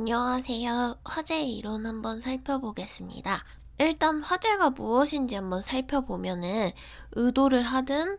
안녕하세요. 화재의 이론 한번 살펴보겠습니다. 일단 화재가 무엇인지 한번 살펴보면은 의도를 하든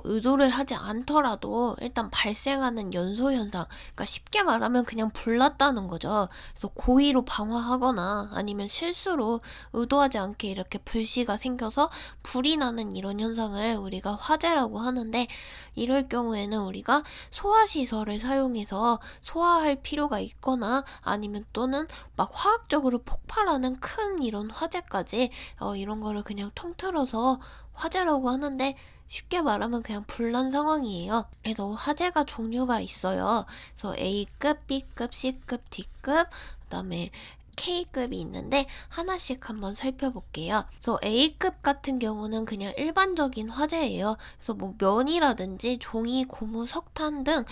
의도를 하지 않더라도 일단 발생하는 연소 현상, 그러니까 쉽게 말하면 그냥 불났다는 거죠. 그래서 고의로 방화하거나 아니면 실수로 의도하지 않게 이렇게 불씨가 생겨서 불이 나는 이런 현상을 우리가 화재라고 하는데, 이럴 경우에는 우리가 소화시설을 사용해서 소화할 필요가 있거나 아니면 또는 막 화학적으로 폭발하는 큰 이런 화재까지 이런 거를 그냥 통틀어서 화재라고 하는데, 쉽게 말하면 그냥 불난 상황이에요. 그래서 화재가 종류가 있어요. 그래서 A급, B급, C급, D급, 그다음에 K급이 있는데 하나씩 한번 살펴볼게요. 그래서 A급 같은 경우는 그냥 일반적인 화재예요. 그래서 뭐 면이라든지 종이, 고무, 석탄 등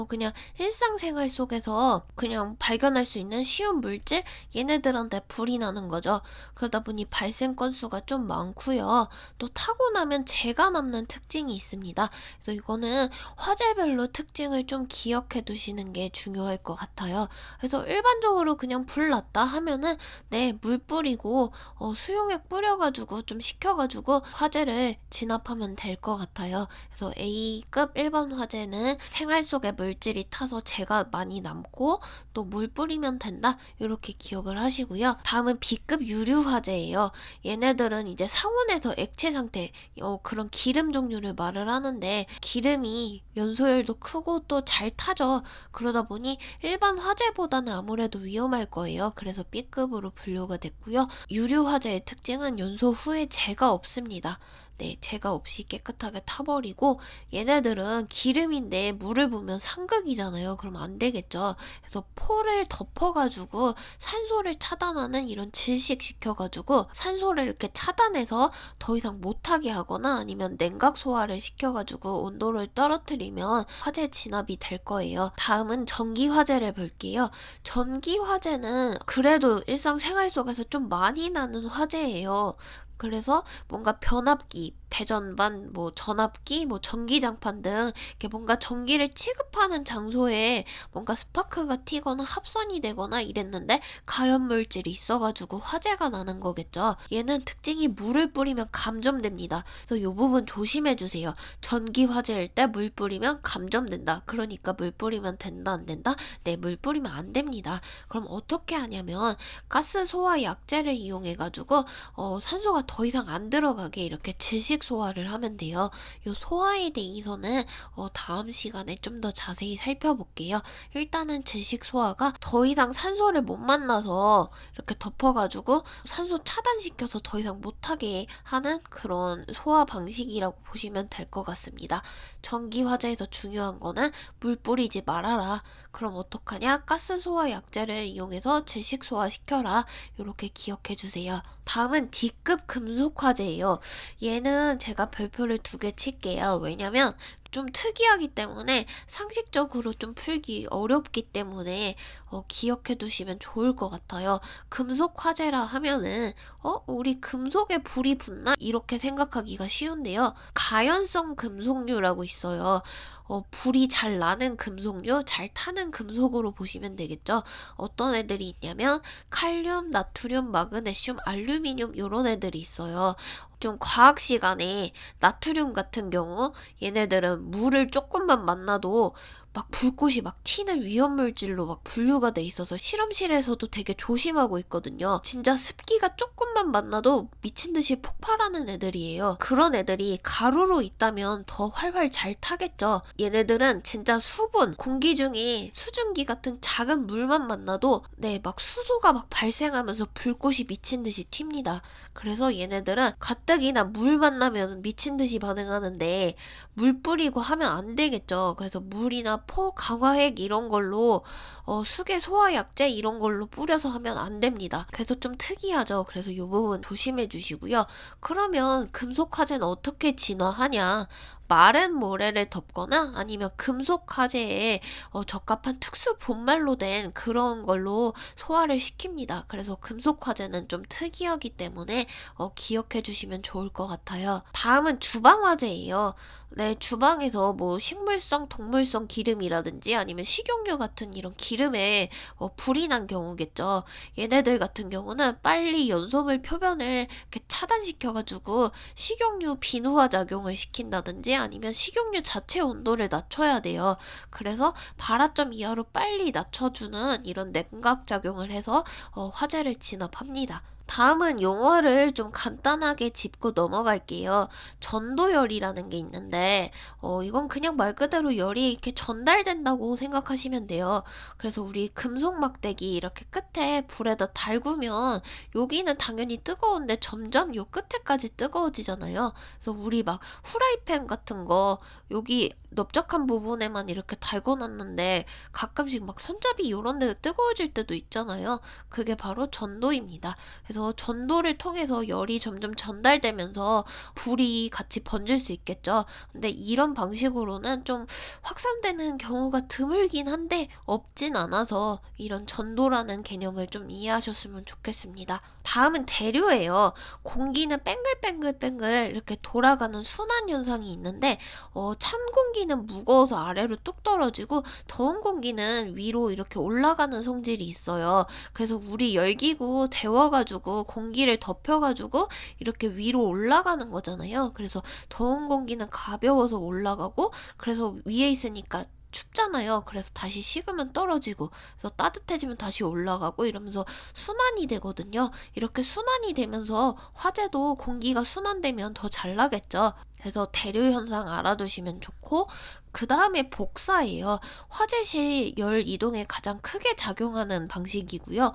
그냥 일상생활 속에서 그냥 발견할 수 있는 쉬운 물질, 얘네들한테 불이 나는 거죠. 그러다 보니 발생 건수가 좀 많고요. 또 타고 나면 재가 남는 특징이 있습니다. 그래서 이거는 화재별로 특징을 좀 기억해 두시는 게 중요할 것 같아요. 그래서 일반적으로 그냥 불 났다 하면은 물 뿌리고 수용액 뿌려가지고 좀 식혀가지고 화재를 진압하면 될 것 같아요. 그래서 A급 일반 화재는 생활 속에 물질이 타서 재가 많이 남고 또 물 뿌리면 된다, 이렇게 기억을 하시고요. 다음은 B급 유류 화재예요. 얘네들은 이제 상온에서 액체 상태, 그런 기름 종류를 말을 하는데, 기름이 연소율도 크고 또 잘 타죠. 그러다 보니 일반 화재보다는 아무래도 위험할 거예요. 그래서 B급으로 분류가 됐고요. 유류 화재의 특징은 연소 후에 재가 없습니다. 재가 없이 깨끗하게 타버리고, 얘네들은 기름인데 물을 부으면 상극이잖아요. 그럼 안 되겠죠. 그래서 포를 덮어가지고 산소를 차단하는 이런 질식 시켜가지고 산소를 이렇게 차단해서 더 이상 못하게 하거나 아니면 냉각 소화를 시켜가지고 온도를 떨어뜨리면 화재 진압이 될 거예요. 다음은 전기 화재를 볼게요. 전기 화재는 그래도 일상생활 속에서 좀 많이 나는 화재예요. 그래서 뭔가 변압기, 배전반, 뭐 전압기, 뭐 전기장판 등 이렇게 뭔가 전기를 취급하는 장소에 뭔가 스파크가 튀거나 합선이 되거나 이랬는데 가연물질이 있어가지고 화재가 나는 거겠죠. 얘는 특징이 물을 뿌리면 감점됩니다. 그래서 이 부분 조심해주세요. 전기 화재일 때 물 뿌리면 감점된다. 그러니까 물 뿌리면 된다, 안 된다? 물 뿌리면 안 됩니다. 그럼 어떻게 하냐면 가스 소화 약제를 이용해가지고 산소가 더 이상 안 들어가게 이렇게 질식 소화를 하면 돼요. 이 소화에 대해서는 다음 시간에 좀 더 자세히 살펴볼게요. 일단은 질식 소화가 더 이상 산소를 못 만나서 이렇게 덮어가지고 산소 차단시켜서 더 이상 못하게 하는 그런 소화 방식이라고 보시면 될 것 같습니다. 전기 화재에서 중요한 거는 물 뿌리지 말아라. 그럼 어떡하냐? 가스 소화 약제를 이용해서 질식 소화 시켜라. 이렇게 기억해 주세요. 다음은 D급 금속 화재예요. 얘는 제가 별표를 2개 칠게요. 왜냐면 좀 특이하기 때문에 상식적으로 좀 풀기 어렵기 때문에 기억해 두시면 좋을 것 같아요. 금속 화재라 하면은 우리 금속에 불이 붙나? 이렇게 생각하기가 쉬운데요. 가연성 금속류라고 있어요. 불이 잘 나는 금속류, 잘 타는 금속으로 보시면 되겠죠. 어떤 애들이 있냐면 칼륨, 나트륨, 마그네슘, 알루미늄 이런 애들이 있어요. 좀 과학 시간에 나트륨 같은 경우 얘네들은 물을 조금만 만나도 막 불꽃이 막 튀는 위험물질로 막 분류가 돼 있어서 실험실에서도 되게 조심하고 있거든요. 진짜 습기가 조금만 만나도 미친 듯이 폭발하는 애들이에요. 그런 애들이 가루로 있다면 더 활활 잘 타겠죠. 얘네들은 진짜 수분, 공기 중에 수증기 같은 작은 물만 만나도 막 수소가 막 발생하면서 불꽃이 미친 듯이 튑니다. 그래서 얘네들은 가뜩이나 물 만나면 미친 듯이 반응하는데 물 뿌리고 하면 안 되겠죠. 그래서 물이나 포, 강화액 이런 걸로 수계 소화 약제 이런 걸로 뿌려서 하면 안 됩니다. 그래서 좀 특이하죠. 그래서 이 부분 조심해 주시고요. 그러면 금속 화재는 어떻게 진화하냐? 마른 모래를 덮거나 아니면 금속 화재에 적합한 특수 본말로 된 그런 걸로 소화를 시킵니다. 그래서 금속 화재는 좀 특이하기 때문에 기억해 주시면 좋을 것 같아요. 다음은 주방 화재예요. 네, 주방에서 뭐 식물성, 동물성 기름이라든지 아니면 식용유 같은 이런 기름에 불이 난 경우겠죠. 얘네들 같은 경우는 빨리 연소물 표면을 이렇게 차단시켜가지고 식용유 비누화 작용을 시킨다든지 아니면 식용유 자체 온도를 낮춰야 돼요. 그래서 발화점 이하로 빨리 낮춰주는 이런 냉각 작용을 해서 화재를 진압합니다. 다음은 용어를 좀 간단하게 짚고 넘어갈게요. 전도열이라는 게 있는데, 이건 그냥 말 그대로 열이 이렇게 전달된다고 생각하시면 돼요. 그래서 우리 금속 막대기 이렇게 끝에 불에다 달구면 여기는 당연히 뜨거운데 점점 요 끝에까지 뜨거워지잖아요. 그래서 우리 막 후라이팬 같은 거 여기 넓적한 부분에만 이렇게 달고 놨는데 가끔씩 막 손잡이 요런 데 뜨거워질 때도 있잖아요. 그게 바로 전도입니다. 그래서 전도를 통해서 열이 점점 전달되면서 불이 같이 번질 수 있겠죠. 근데 이런 방식으로는 좀 확산되는 경우가 드물긴 한데 없진 않아서 이런 전도라는 개념을 좀 이해하셨으면 좋겠습니다. 다음은 대류예요. 공기는 뱅글뱅글뱅글 이렇게 돌아가는 순환 현상이 있는데 찬 공기는 무거워서 아래로 뚝 떨어지고 더운 공기는 위로 이렇게 올라가는 성질이 있어요. 그래서 우리 열기구 데워가지고 공기를 덮여가지고 이렇게 위로 올라가는 거잖아요. 그래서 더운 공기는 가벼워서 올라가고 그래서 위에 있으니까 춥잖아요. 그래서 다시 식으면 떨어지고, 그래서 따뜻해지면 다시 올라가고 이러면서 순환이 되거든요. 이렇게 순환이 되면서 화재도 공기가 순환되면 더 잘 나겠죠. 그래서 대류 현상 알아두시면 좋고, 그 다음에 복사예요. 화재 시 열 이동에 가장 크게 작용하는 방식이고요.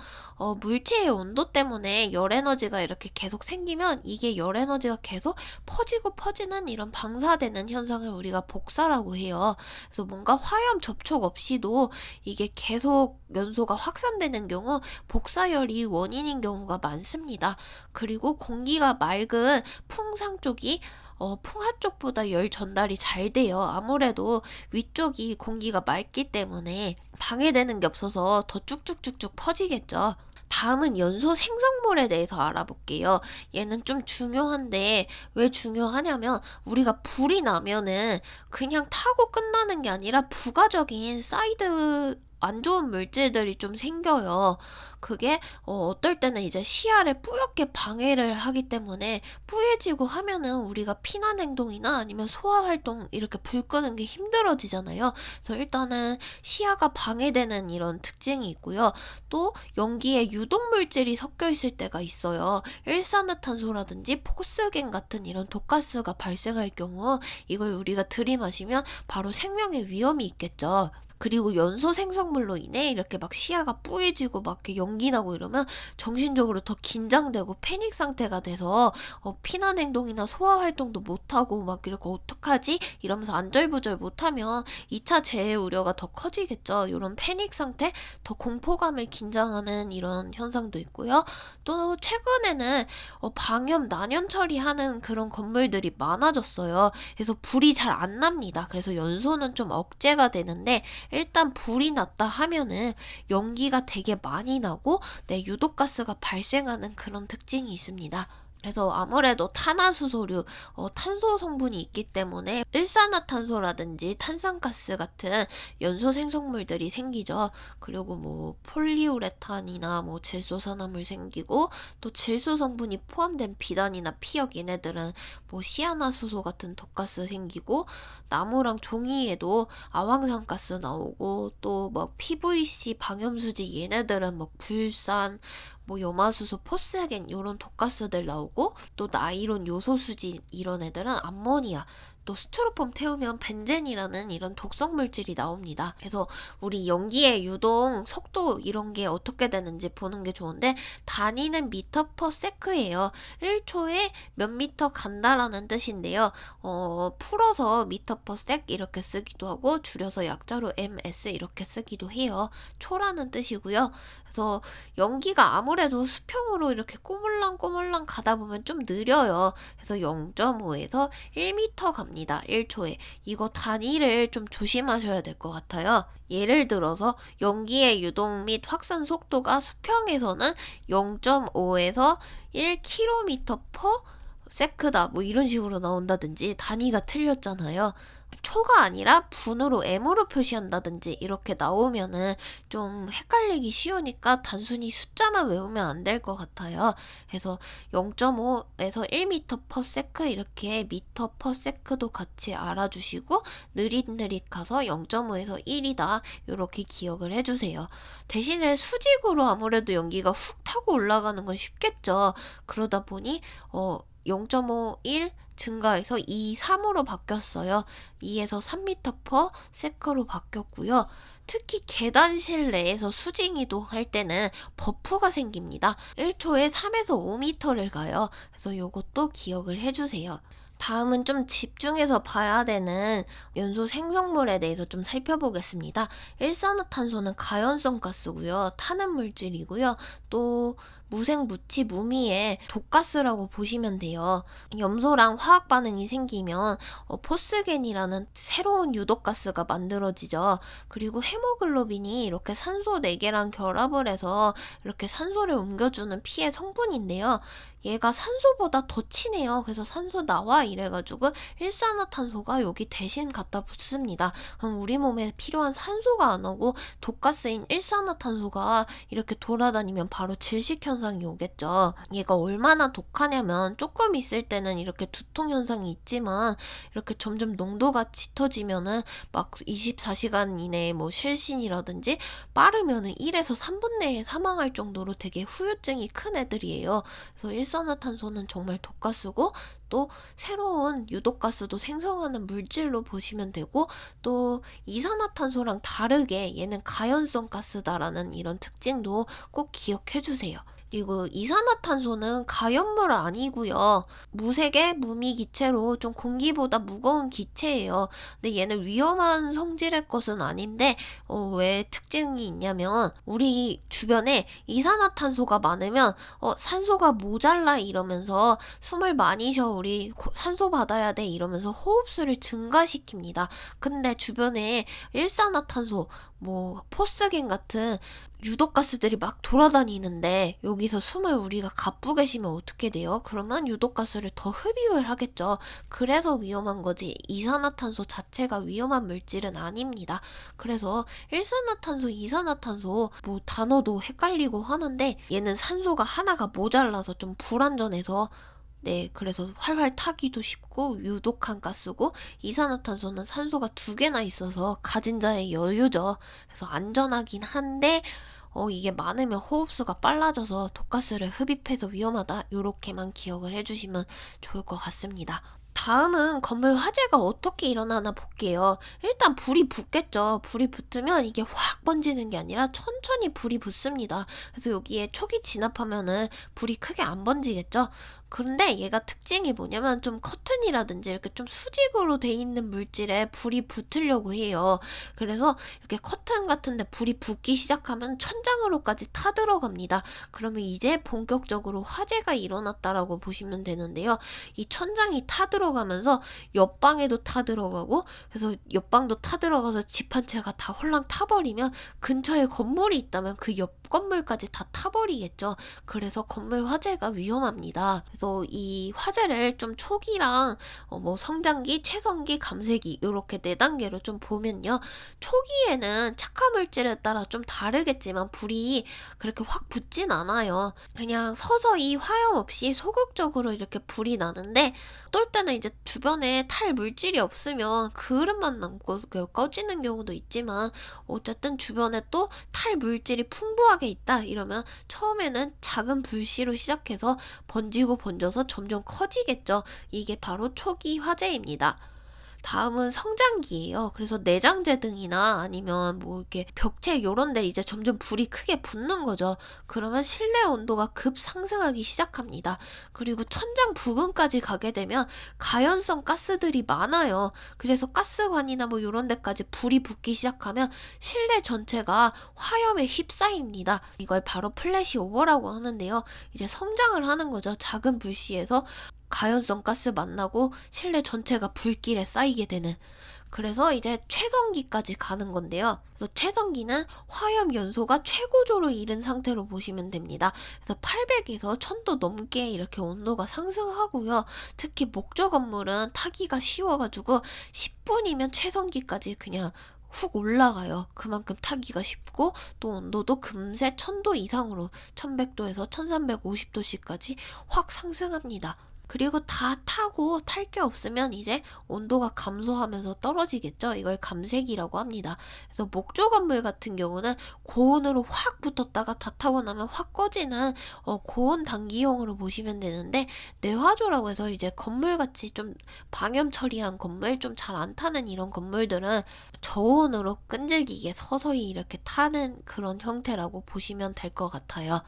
물체의 온도 때문에 열 에너지가 이렇게 계속 생기면 이게 열 에너지가 계속 퍼지고 퍼지는 이런 방사되는 현상을 우리가 복사라고 해요. 그래서 뭔가 화염 접촉 없이도 이게 계속 연소가 확산되는 경우 복사열이 원인인 경우가 많습니다. 그리고 공기가 맑은 풍상 쪽이 풍하 쪽보다 열 전달이 잘 돼요. 아무래도 위쪽이 공기가 맑기 때문에 방해되는 게 없어서 더 쭉쭉쭉쭉 퍼지겠죠. 다음은 연소 생성물에 대해서 알아볼게요. 얘는 좀 중요한데 왜 중요하냐면 우리가 불이 나면은 그냥 타고 끝나는 게 아니라 부가적인 사이드 안 좋은 물질들이 좀 생겨요. 그게 어떨 때는 이제 시야를 뿌옇게 방해를 하기 때문에 뿌얘지고 하면은 우리가 피난 행동이나 아니면 소화 활동 이렇게 불 끄는 게 힘들어지잖아요. 그래서 일단은 시야가 방해되는 이런 특징이 있고요. 또 연기에 유독 물질이 섞여 있을 때가 있어요. 일산화탄소라든지 포스겐 같은 이런 독가스가 발생할 경우 이걸 우리가 들이마시면 바로 생명의 위험이 있겠죠. 그리고 연소 생성물로 인해 이렇게 막 시야가 뿌얘지고 막 이렇게 연기 나고 이러면 정신적으로 더 긴장되고 패닉 상태가 돼서 피난 행동이나 소화 활동도 못하고 막 이렇게 어떡하지? 이러면서 안절부절 못하면 2차 재해 우려가 더 커지겠죠. 이런 패닉 상태, 더 공포감을 긴장하는 이런 현상도 있고요. 또 최근에는 방염 난연 처리하는 그런 건물들이 많아졌어요. 그래서 불이 잘 안 납니다. 그래서 연소는 좀 억제가 되는데 일단 불이 났다 하면은 연기가 되게 많이 나고 유독가스가 발생하는 그런 특징이 있습니다. 그래서 아무래도 탄화수소류, 탄소 성분이 있기 때문에 일산화탄소라든지 탄산가스 같은 연소 생성물들이 생기죠. 그리고 뭐 폴리우레탄이나 뭐 질소산화물 생기고 또 질소 성분이 포함된 비단이나 피혁 얘네들은 뭐 시아나수소 같은 독가스 생기고 나무랑 종이에도 아황산가스 나오고 또 막 PVC 방염수지 얘네들은 막 불산 뭐 염화수소, 포스겐 이런 독가스들 나오고 또 나이론 요소수지 이런 애들은 암모니아 또 스티로폼 태우면 벤젠이라는 이런 독성 물질이 나옵니다. 그래서 우리 연기의 유동 속도 이런 게 어떻게 되는지 보는 게 좋은데 단위는 미터 퍼 세크예요. 1초에 몇 미터 간다라는 뜻인데요. 풀어서 미터 퍼 섹 이렇게 쓰기도 하고 줄여서 약자로 ms 이렇게 쓰기도 해요. 초라는 뜻이고요. 그래서 연기가 아무래도 수평으로 이렇게 꼬물랑꼬물랑 가다 보면 좀 느려요. 그래서 0.5에서 1m 갑니다. 1초에. 이거 단위를 좀 조심하셔야 될 것 같아요. 예를 들어서 연기의 유동 및 확산 속도가 수평에서는 0.5에서 1km/s다 뭐 이런 식으로 나온다든지 단위가 틀렸잖아요. 초가 아니라 분으로 m으로 표시한다든지 이렇게 나오면은 좀 헷갈리기 쉬우니까 단순히 숫자만 외우면 안 될 것 같아요. 그래서 0.5에서 1m/s 이렇게 m/s도 같이 알아주시고 느릿느릿 가서 0.5에서 1이다 이렇게 기억을 해주세요. 대신에 수직으로 아무래도 연기가 훅 타고 올라가는 건 쉽겠죠. 그러다 보니 0.5, 1 증가해서 2, 3으로 바뀌었어요. 2에서 3m/s로 바뀌었고요. 특히 계단실 내에서 수직 이동할 때는 버프가 생깁니다. 1초에 3에서 5m를 가요. 그래서 이것도 기억을 해주세요. 다음은 좀 집중해서 봐야 되는 연소 생성물에 대해서 좀 살펴보겠습니다. 일산화탄소는 가연성 가스고요. 타는 물질이고요. 또 무생, 무치, 무미의 독가스라고 보시면 돼요. 염소랑 화학 반응이 생기면 포스겐이라는 새로운 유독가스가 만들어지죠. 그리고 헤모글로빈이 이렇게 산소 4개랑 결합을 해서 이렇게 산소를 옮겨주는 피의 성분인데요. 얘가 산소보다 더 친해요. 그래서 산소 나와 이래가지고 일산화탄소가 여기 대신 갖다 붙습니다. 그럼 우리 몸에 필요한 산소가 안 오고 독가스인 일산화탄소가 이렇게 돌아다니면 바로 질식 현상이 오겠죠. 얘가 얼마나 독하냐면 조금 있을 때는 이렇게 두통 현상이 있지만 이렇게 점점 농도가 짙어지면은 막 24시간 이내에 뭐 실신이라든지 빠르면은 1에서 3분 내에 사망할 정도로 되게 후유증이 큰 애들이에요. 그래서 일산화탄소는 정말 독가스고 또 새로운 유독가스도 생성하는 물질로 보시면 되고 또 이산화탄소랑 다르게 얘는 가연성 가스다라는 이런 특징도 꼭 기억해 주세요. 그리고 이산화탄소는 가연물 아니고요. 무색의 무미 기체로 좀 공기보다 무거운 기체예요. 근데 얘는 위험한 성질의 것은 아닌데 왜 특징이 있냐면 우리 주변에 이산화탄소가 많으면 산소가 모자라 이러면서 숨을 많이 쉬어 우리 산소 받아야 돼 이러면서 호흡수를 증가시킵니다. 근데 주변에 일산화탄소 뭐 포스겐 같은 유독가스들이 막 돌아다니는데 여기서 숨을 우리가 가쁘게 쉬면 어떻게 돼요? 그러면 유독가스를 더 흡입을 하겠죠. 그래서 위험한 거지 이산화탄소 자체가 위험한 물질은 아닙니다. 그래서 일산화탄소, 이산화탄소 뭐 단어도 헷갈리고 하는데 얘는 산소가 하나가 모자라서 좀 불안전해서 네, 그래서 활활 타기도 쉽고 유독한 가스고 이산화탄소는 산소가 2개나 있어서 가진 자의 여유죠. 그래서 안전하긴 한데 이게 많으면 호흡수가 빨라져서 독가스를 흡입해서 위험하다. 요렇게만 기억을 해주시면 좋을 것 같습니다. 다음은 건물 화재가 어떻게 일어나나 볼게요. 일단 불이 붙겠죠. 불이 붙으면 이게 확 번지는 게 아니라 천천히 불이 붙습니다. 그래서 여기에 촉이 진압하면은 불이 크게 안 번지겠죠. 그런데 얘가 특징이 뭐냐면 좀 커튼이라든지 이렇게 좀 수직으로 돼 있는 물질에 불이 붙으려고 해요. 그래서 이렇게 커튼 같은데 불이 붙기 시작하면 천장으로까지 타들어갑니다. 그러면 이제 본격적으로 화재가 일어났다라고 보시면 되는데요. 이 천장이 타들어가면서 옆방에도 타들어가고 그래서 옆방도 타들어가서 집 한 채가 다 홀랑 타버리면 근처에 건물이 있다면 그 옆 건물까지 다 타버리겠죠. 그래서 건물 화재가 위험합니다. 그래서 이 화재를 좀 초기랑 뭐 성장기, 최성기, 감쇄기 이렇게 4단계로 좀 보면요. 초기에는 착화 물질에 따라 좀 다르겠지만 불이 그렇게 확 붙진 않아요. 그냥 서서히 화염 없이 소극적으로 이렇게 불이 나는데 어떨 때는 이제 주변에 탈 물질이 없으면 그릇만 남고 꺼지는 경우도 있지만 어쨌든 주변에 또 탈 물질이 풍부하게 있다 이러면 처음에는 작은 불씨로 시작해서 번지고 번져서 점점 커지겠죠. 이게 바로 초기 화재입니다. 다음은 성장기예요. 그래서 내장재 등이나 아니면 뭐 이렇게 벽체 요런 데 이제 점점 불이 크게 붙는 거죠. 그러면 실내 온도가 급 상승하기 시작합니다. 그리고 천장 부근까지 가게 되면 가연성 가스들이 많아요. 그래서 가스관이나 뭐 요런 데까지 불이 붙기 시작하면 실내 전체가 화염에 휩싸입니다. 이걸 바로 플래시 오버라고 하는데요. 이제 성장을 하는 거죠. 작은 불씨에서 가연성 가스 만나고 실내 전체가 불길에 쌓이게 되는, 그래서 이제 최성기까지 가는 건데요. 그래서 최성기는 화염 연소가 최고조로 이른 상태로 보시면 됩니다. 그래서 800에서 1000도 넘게 이렇게 온도가 상승하고요. 특히 목조 건물은 타기가 쉬워가지고 10분이면 최성기까지 그냥 훅 올라가요. 그만큼 타기가 쉽고 또 온도도 금세 1000도 이상으로 1100도에서 1350도씨까지 확 상승합니다. 그리고 다 타고 탈 게 없으면 이제 온도가 감소하면서 떨어지겠죠. 이걸 감색이라고 합니다. 그래서 목조 건물 같은 경우는 고온으로 확 붙었다가 다 타고 나면 확 꺼지는 고온 단기용으로 보시면 되는데, 내화조라고 해서 이제 건물같이 좀 방염 처리한 건물, 좀 잘 안 타는 이런 건물들은 저온으로 끈질기게 서서히 이렇게 타는 그런 형태라고 보시면 될 것 같아요.